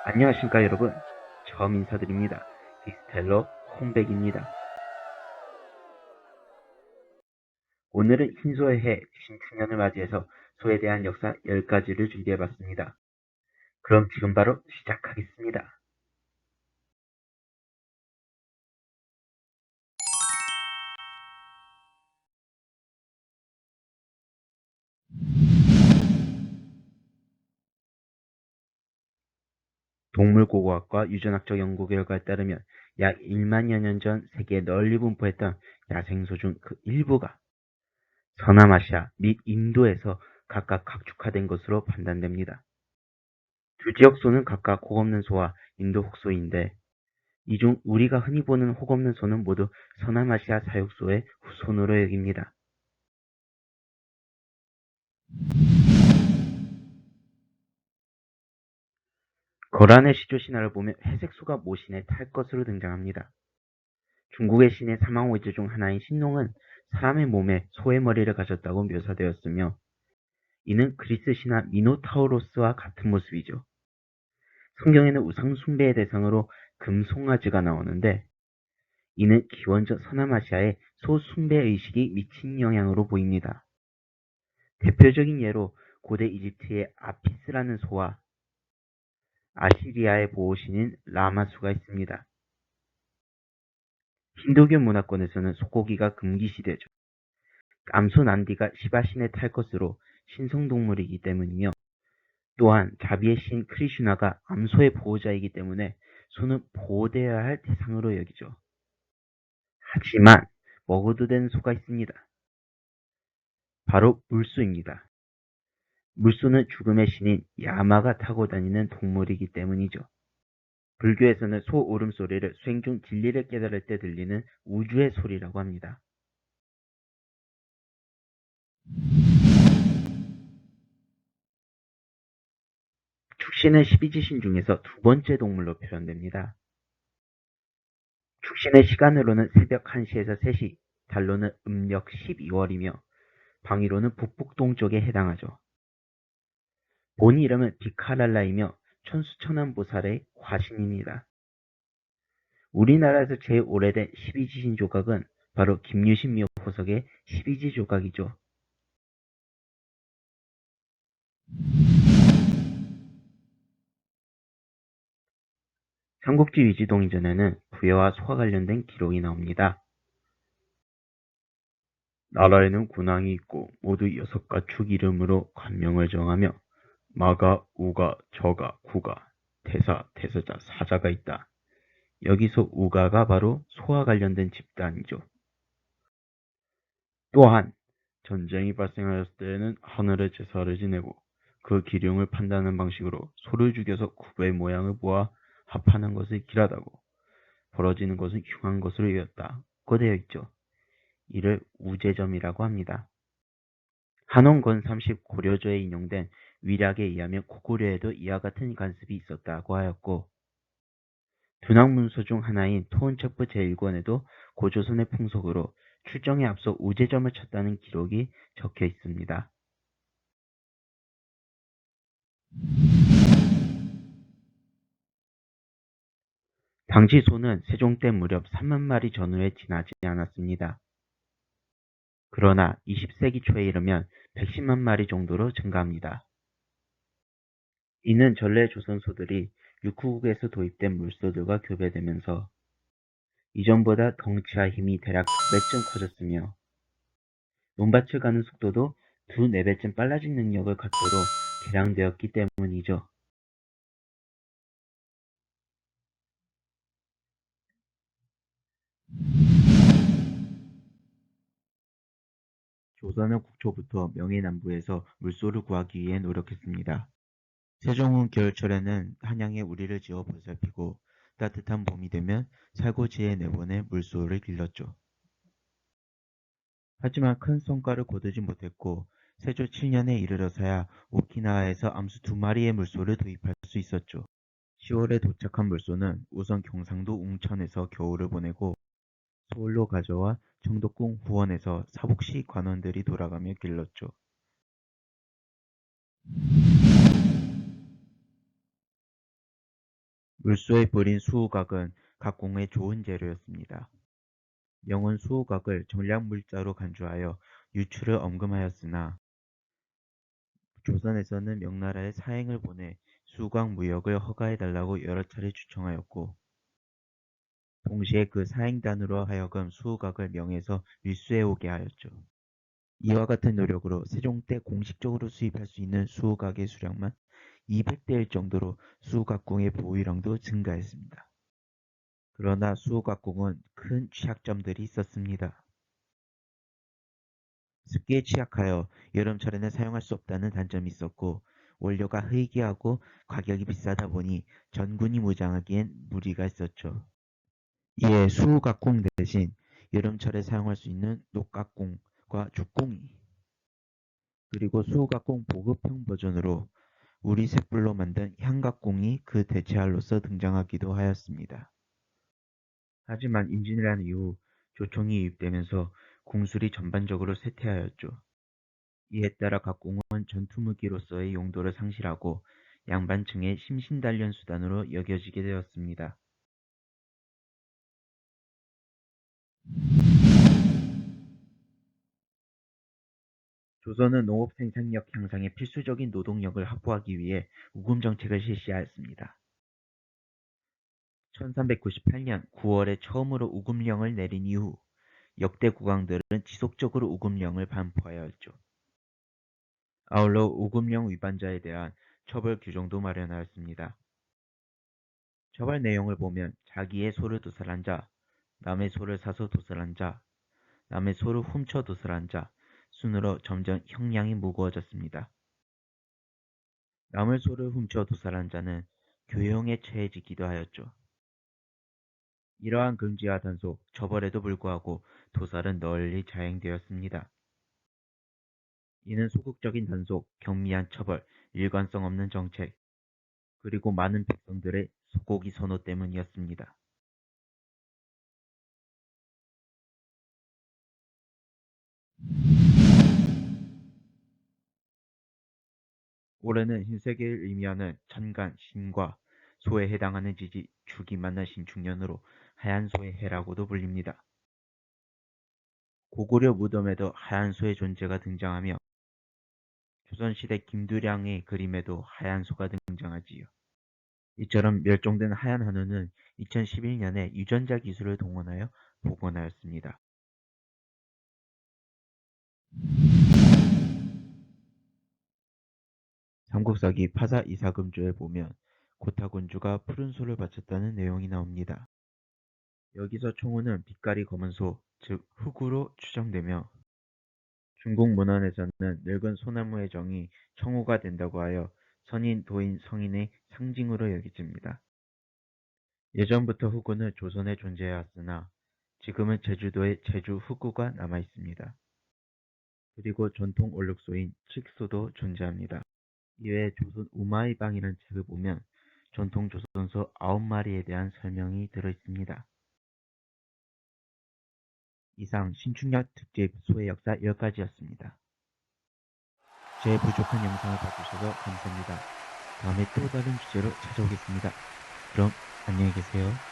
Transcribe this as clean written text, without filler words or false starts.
안녕하십니까 여러분. 처음 인사드립니다. 디스텔러 홍백입니다. 오늘은 흰소의 해 신축년을 맞이해서 소에 대한 역사 10가지를 준비해봤습니다. 그럼 지금 바로 시작하겠습니다. 동물고고학과 유전학적 연구 결과에 따르면 약 1만여 년 전 세계에 널리 분포했던 야생소 중 그 일부가 서남아시아 및 인도에서 각각 각축화된 것으로 판단됩니다. 두 지역소는 각각 혹없는 소와 인도 혹소인데 이 중 우리가 흔히 보는 혹없는 소는 모두 서남아시아 사육소의 후손으로 여깁니다. 거란의 시조 신화를 보면 회색 소가 모신에 탈 것으로 등장합니다. 중국의 신의 사망오제 중 하나인 신농은 사람의 몸에 소의 머리를 가졌다고 묘사되었으며 이는 그리스 신화 미노타우로스와 같은 모습이죠. 성경에는 우상 숭배의 대상으로 금송아지가 나오는데 이는 기원전 서남아시아의 소 숭배 의식이 미친 영향으로 보입니다. 대표적인 예로 고대 이집트의 아피스라는 소와 아시리아의 보호신인 라마수가 있습니다. 힌두교 문화권에서는 소고기가 금기시되죠. 암소 난디가 시바신에 탈 것으로 신성동물이기 때문이며 또한 자비의 신 크리슈나가 암소의 보호자이기 때문에 소는 보호되어야 할 대상으로 여기죠. 하지만 먹어도 되는 소가 있습니다. 바로 물소입니다. 물소는 죽음의 신인 야마가 타고 다니는 동물이기 때문이죠. 불교에서는 소 울음소리를 수행 중 진리를 깨달을 때 들리는 우주의 소리라고 합니다. 축신은 12지신 중에서 두 번째 동물로 표현됩니다. 축신의 시간으로는 새벽 1시에서 3시, 달로는 음력 12월이며 방위로는 북북동쪽에 해당하죠. 본 이름은 비카랄라이며 천수천안보살의 화신입니다. 우리나라에서 제일 오래된 12지신 조각은 바로 김유신묘 호석의 12지 조각이죠. 삼국지 위지동전에는 부여와 소와 관련된 기록이 나옵니다. 나라에는 군왕이 있고 모두 6가축 이름으로 관명을 정하며 마가, 우가, 저가, 구가, 태사, 태서자, 사자가 있다. 여기서 우가가 바로 소와 관련된 집단이죠. 또한 전쟁이 발생하였을 때에는 하늘의 제사를 지내고 그 기륭을 판단하는 방식으로 소를 죽여서 구의 모양을 보아 합하는 것을 길하다고 벌어지는 것은 흉한 것으로 여겼다고 되어 있죠. 이를 우제점이라고 합니다. 한원건 30 고려조에 인용된 위략에 의하면 고구려에도 이와 같은 관습이 있었다고 하였고 둔학문서 중 하나인 토원첩부 제1권에도 고조선의 풍속으로 출정에 앞서 우제점을 쳤다는 기록이 적혀 있습니다. 당시 소는 세종 때 무렵 3만 마리 전후에 지나지 않았습니다. 그러나 20세기 초에 이르면 110만 마리 정도로 증가합니다. 이는 전래 조선 소들이 육후국에서 도입된 물소들과 교배되면서 이전보다 덩치와 힘이 대략 2배쯤 커졌으며 논밭을 가는 속도도 2, 4배쯤 빨라진 능력을 갖도록 개량되었기 때문이죠. 조선은 국초부터 명해남부에서 물소를 구하기 위해 노력했습니다. 세종은 겨울철에는 한양에 우리를 지어 보살피고 따뜻한 봄이 되면 살고지에 내보내 물소를 길렀죠. 하지만 큰 성과를 거두지 못했고 세조 7년에 이르러서야 오키나와에서 암수 2마리의 물소를 도입할 수 있었죠. 10월에 도착한 물소는 우선 경상도 웅천에서 겨울을 보내고 서울로 가져와 청도궁 후원에서 사복시 관원들이 돌아가며 길렀죠. 물소에 뿌린 수우각은 각공의 좋은 재료였습니다. 명은 수우각을 전략물자로 간주하여 유출을 엄금하였으나 조선에서는 명나라에 사행을 보내 수우각 무역을 허가해달라고 여러 차례 추청하였고 동시에 그 사행단으로 하여금 수우각을 명에서 밀수해오게 하였죠. 이와 같은 노력으로 세종 때 공식적으로 수입할 수 있는 수우각의 수량만 200대일 정도로 수우각궁의 보유량도 증가했습니다. 그러나 수우각궁은 큰 취약점들이 있었습니다. 습기에 취약하여 여름철에는 사용할 수 없다는 단점이 있었고 원료가 희귀하고 가격이 비싸다 보니 전군이 무장하기엔 무리가 있었죠. 이에 수우각궁 대신 여름철에 사용할 수 있는 녹각궁과 죽궁이 그리고 수우각궁 보급형 버전으로 우리 쇳불로 만든 향각궁이 그 대체할로서 등장하기도 하였습니다. 하지만 임진왜란 이후 조총이 유입되면서 궁술이 전반적으로 쇠퇴하였죠. 이에 따라 각궁은 전투무기로서의 용도를 상실하고 양반층의 심신단련 수단으로 여겨지게 되었습니다. 조선은 농업 생산력 향상에 필수적인 노동력을 확보하기 위해 우금 정책을 실시하였습니다. 1398년 9월에 처음으로 우금령을 내린 이후 역대 국왕들은 지속적으로 우금령을 반포하였죠. 아울러 우금령 위반자에 대한 처벌 규정도 마련하였습니다. 처벌 내용을 보면 자기의 소를 도살한 자, 남의 소를 사서 도살한 자, 남의 소를 훔쳐 도살한 자 순으로 점점 형량이 무거워졌습니다. 남의 소를 훔쳐 도살한 자는 교형에 처해지기도 하였죠. 이러한 금지와 단속, 처벌에도 불구하고 도살은 널리 자행되었습니다. 이는 소극적인 단속, 경미한 처벌, 일관성 없는 정책, 그리고 많은 백성들의 소고기 선호 때문이었습니다. 올해는 흰세계를 의미하는 천간, 신과 소에 해당하는 지지, 축이 만난 신축년으로 하얀 소의 해라고도 불립니다. 고구려 무덤에도 하얀 소의 존재가 등장하며 조선시대 김두량의 그림에도 하얀 소가 등장하지요. 이처럼 멸종된 하얀 한우는 2011년에 유전자 기술을 동원하여 복원하였습니다. 삼국사기 파사 이사금조에 보면 고타군주가 푸른 소를 바쳤다는 내용이 나옵니다. 여기서 청우는 빛깔이 검은 소, 즉 흑우로 추정되며 중국 문헌에서는 늙은 소나무의 정이 청우가 된다고 하여 선인, 도인, 성인의 상징으로 여겨집니다. 예전부터 흑우는 조선에 존재해왔으나 지금은 제주도에 제주 흑우가 남아있습니다. 그리고 전통 올육소인 칡소도 존재합니다. 이외에 조선 우마이방이라는 책을 보면 전통 조선소 9마리에 대한 설명이 들어있습니다. 이상 신축년 특집 소의 역사 10가지였습니다. 제 부족한 영상을 봐주셔서 감사합니다. 다음에 또 다른 주제로 찾아오겠습니다. 그럼 안녕히 계세요.